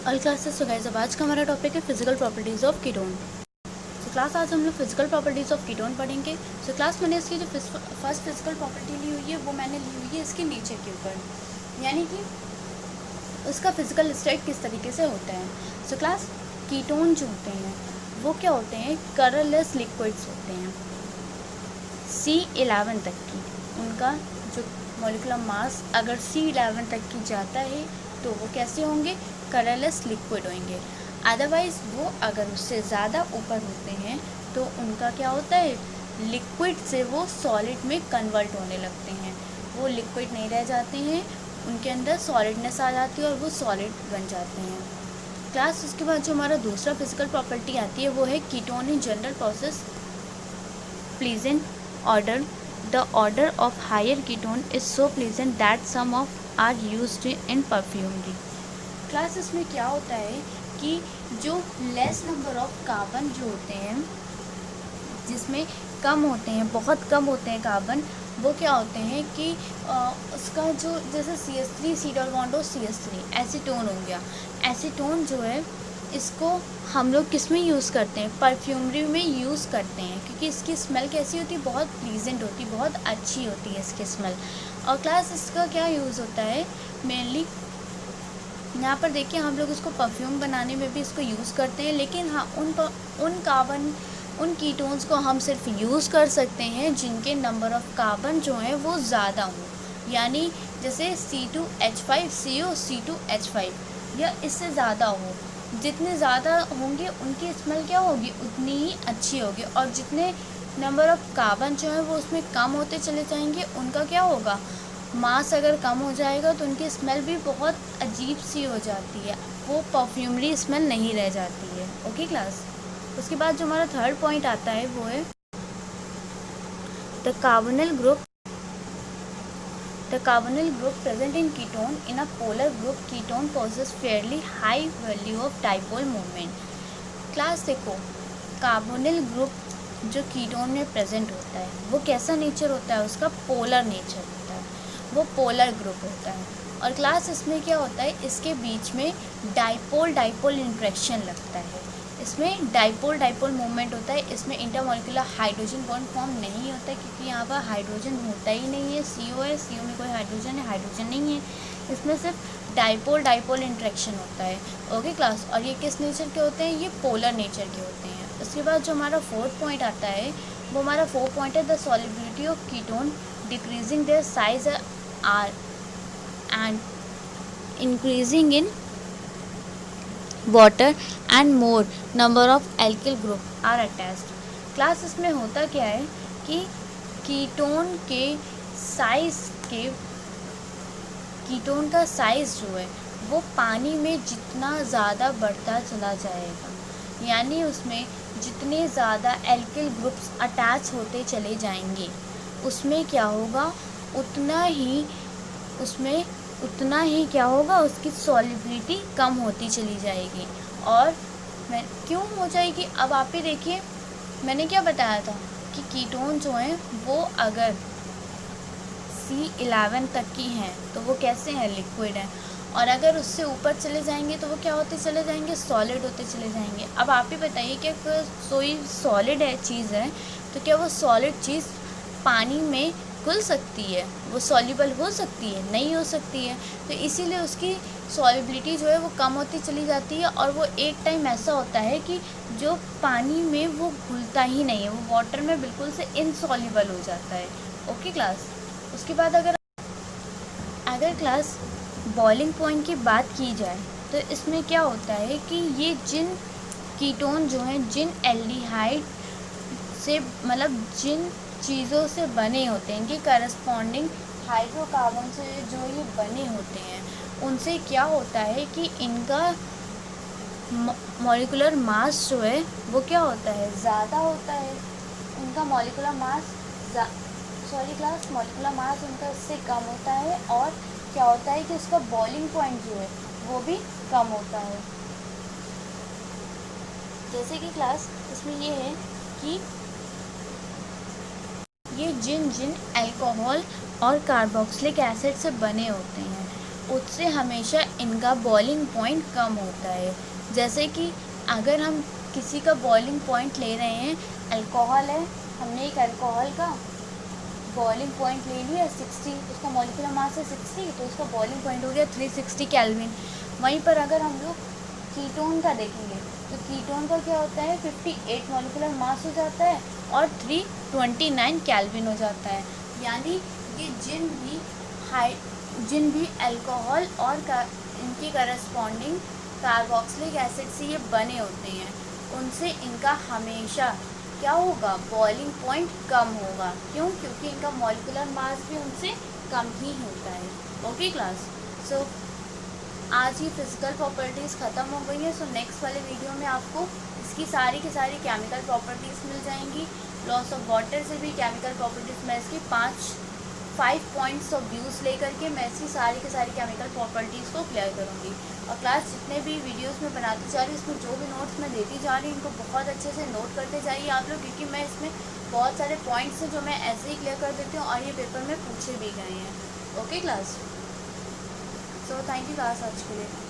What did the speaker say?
All classes. So guys, अब आज का हमारा टॉपिक है physical properties of ketone. So class आज हम लोग फिजिकल प्रॉपर्टीज़ ऑफ कीटोन पढ़ेंगे। सो क्लास मैंने इसकी जो फर्स्ट फिजिकल प्रॉपर्टी ली हुई है वो मैंने ली हुई है इसके नीचे के ऊपर, यानी कि उसका फिजिकल स्टेट किस तरीके से होता है। सो क्लास, कीटोन जो होते हैं वो क्या होते हैं, कलरलेस लिक्विड्स होते हैं। C11 तक की उनका जो मॉलिक्यूलर मास अगर C11 तक की जाता है तो वो कैसे होंगे, कलरलेस लिक्विड होंगे। अदरवाइज़ वो अगर उससे ज़्यादा ऊपर होते हैं तो उनका क्या होता है, लिक्विड से वो सॉलिड में कन्वर्ट होने लगते हैं। वो लिक्विड नहीं रह जाते हैं, उनके अंदर सॉलिडनेस आ जाती है और वो सॉलिड बन जाते हैं। क्लास, उसके बाद जो हमारा दूसरा फिजिकल प्रॉपर्टी आती है वो है ketone in general process pleasant order. The order of higher ketone is so pleasant that some of are used in perfumery. Class, इसमें क्या होता है कि जो लेस नंबर ऑफ कार्बन जो होते हैं, जिसमें कम होते हैं, बहुत कम होते हैं कार्बन, वो क्या होते हैं कि उसका जो जैसे CH3 सी डबल बॉन्ड हो CH3 एसीटोन हो गया। एसीटोन जो है इसको हम लोग किस में यूज़ करते हैं, परफ्यूमरी में यूज़ करते हैं, क्योंकि इसकी स्मेल कैसी होती है, बहुत प्लीजेंट होती है, बहुत अच्छी होती है इसकी स्मेल। और क्लास, इसका क्या यूज़ होता है मेनली, यहाँ पर देखिए हम लोग इसको परफ्यूम बनाने में भी इसको यूज़ करते हैं, लेकिन हाँ उन कीटोन्स को हम सिर्फ यूज़ कर सकते हैं जिनके नंबर ऑफ कार्बन जो हैं वो ज़्यादा हों, यानी जैसे C2H5CO C2H5 या इससे ज़्यादा हो। जितने ज़्यादा होंगे उनकी स्मेल क्या होगी, उतनी ही अच्छी होगी, और जितने नंबर ऑफ कार्बन जो है वो उसमें कम होते चले जाएंगे, उनका क्या होगा, मास अगर कम हो जाएगा तो उनकी स्मेल भी बहुत अजीब सी हो जाती है, वो परफ्यूमरी स्मेल नहीं रह जाती है। ओके क्लास, उसके बाद जो हमारा थर्ड पॉइंट आता है वो है the carbonyl group present in ketone in a polar group ketone possesses fairly high value of dipole moment. Class देखो, कार्बोनिल ग्रुप जो कीटोन में प्रेजेंट होता है वो कैसा नेचर होता है, उसका पोलर नेचर होता है, वो पोलर ग्रुप होता है। और क्लास, इसमें क्या होता है, इसके बीच में डाइपोल इंट्रैक्शन लगता है, इसमें डाइपोल मूवमेंट होता है। इसमें इंटरमॉलिक्यूलर हाइड्रोजन बॉन्ड फॉर्म नहीं होता है, क्योंकि यहाँ पर हाइड्रोजन होता ही नहीं है, CO है, CO में कोई हाइड्रोजन नहीं है, इसमें सिर्फ डाइपोल इंट्रैक्शन होता है। ओके क्लास, और ये किस नेचर के होते हैं, ये पोलर नेचर के होते हैं। उसके बाद जो हमारा फोर्थ पॉइंट आता है वो हमारा फोर्थ पॉइंट है the solubility of ketone decreasing their size are and increasing in water and more number of alkyl group are attached. Class, इसमें होता क्या है कि कीटोन का साइज़ जो है वो पानी में जितना ज़्यादा बढ़ता चला जाएगा, यानी उसमें जितने ज़्यादा एल्किल ग्रुप्स अटैच होते चले जाएंगे, उसमें क्या होगा, उतना ही क्या होगा, उसकी सॉल्युबिलिटी कम होती चली जाएगी। और क्यों हो जाएगी, अब आप ही देखिए, मैंने क्या बताया था कि कीटोन जो हैं वो अगर C11 तक की हैं तो वो कैसे हैं, लिक्विड हैं, और अगर उससे ऊपर चले जाएंगे तो वो क्या होते चले जाएंगे, सॉलिड होते चले जाएंगे। अब आप ही बताइए कि कोई सॉलिड चीज़ है तो क्या वो सॉलिड चीज़ पानी में घुल सकती है, वो सॉल्युबल हो सकती है, नहीं हो सकती है। तो इसीलिए उसकी सॉल्युबिलिटी जो है वो कम होती चली जाती है, और वो एक टाइम ऐसा होता है कि जो पानी में वो घुलता ही नहीं है, वो वाटर में बिल्कुल से इनसॉल्युबल हो जाता है। ओके क्लास, उसके बाद अगर क्लास बॉइलिंग पॉइंट की बात की जाए तो इसमें क्या होता है कि ये जिन कीटोन जो हैं, जिन एल्डिहाइड से मतलब जिन चीज़ों से बने होते हैं, इनकी करस्पॉन्डिंग हाइड्रोकार्बन से जो ये बने होते हैं, उनसे क्या होता है कि इनका मॉलिक्यूलर मास जो है वो क्या होता है, ज़्यादा होता है। उनका मॉलिक्यूलर मास मॉलिक्यूलर मास उनका इससे कम होता है, और क्या होता है कि उसका बॉइलिंग पॉइंट जो है वो भी कम होता है। जैसे कि क्लास, इसमें ये है कि ये जिन अल्कोहल और कार्बोक्सिलिक एसिड से बने होते हैं उससे हमेशा इनका बॉइलिंग पॉइंट कम होता है। जैसे कि अगर हम किसी का बॉइलिंग पॉइंट ले रहे हैं, अल्कोहल है, हमने एक अल्कोहल का बॉइलिंग पॉइंट ले लिया 60, उसका मॉलिक्यूलर मास है 60, तो उसका बॉइलिंग पॉइंट हो गया 360 केल्विन। वहीं पर अगर हम लोग कीटोन का देखेंगे तो कीटोन का क्या होता है 58 मॉलिक्यूलर मास हो जाता है और 329 केल्विन हो जाता है। यानी ये जिन भी अल्कोहल और इनकी करस्पॉन्डिंग कार्बोक्सिलिक एसिड से ये बने होते हैं, उनसे इनका हमेशा क्या होगा, बॉइलिंग पॉइंट कम होगा। क्यों? क्योंकि इनका मॉलिक्यूलर मास भी उनसे कम ही होता है। ओके क्लास, सो आज ही फिजिकल प्रॉपर्टीज़ ख़त्म हो गई हैं। सो नेक्स्ट वाले वीडियो में आपको इसकी सारी की सारी केमिकल प्रॉपर्टीज़ मिल जाएंगी। लॉस ऑफ वाटर से भी केमिकल प्रॉपर्टीज़, मैं इसकी 5 पॉइंट्स ऑफ व्यूज़ लेकर के मैं इसकी सारी की सारी केमिकल प्रॉपर्टीज़ को क्लियर करूँगी। और क्लास जितने भी वीडियोस में बनाती जा रही हूँ, इसमें जो भी नोट्स मैं देती जा रही हूँ, इनको बहुत अच्छे से नोट करते जाइए आप लोग, क्योंकि मैं इसमें बहुत सारे पॉइंट्स हैं जो मैं ऐसे ही क्लियर कर देती हूँ और ये पेपर में पूछे भी गए हैं। Okay class, so thank you class आज के लिए।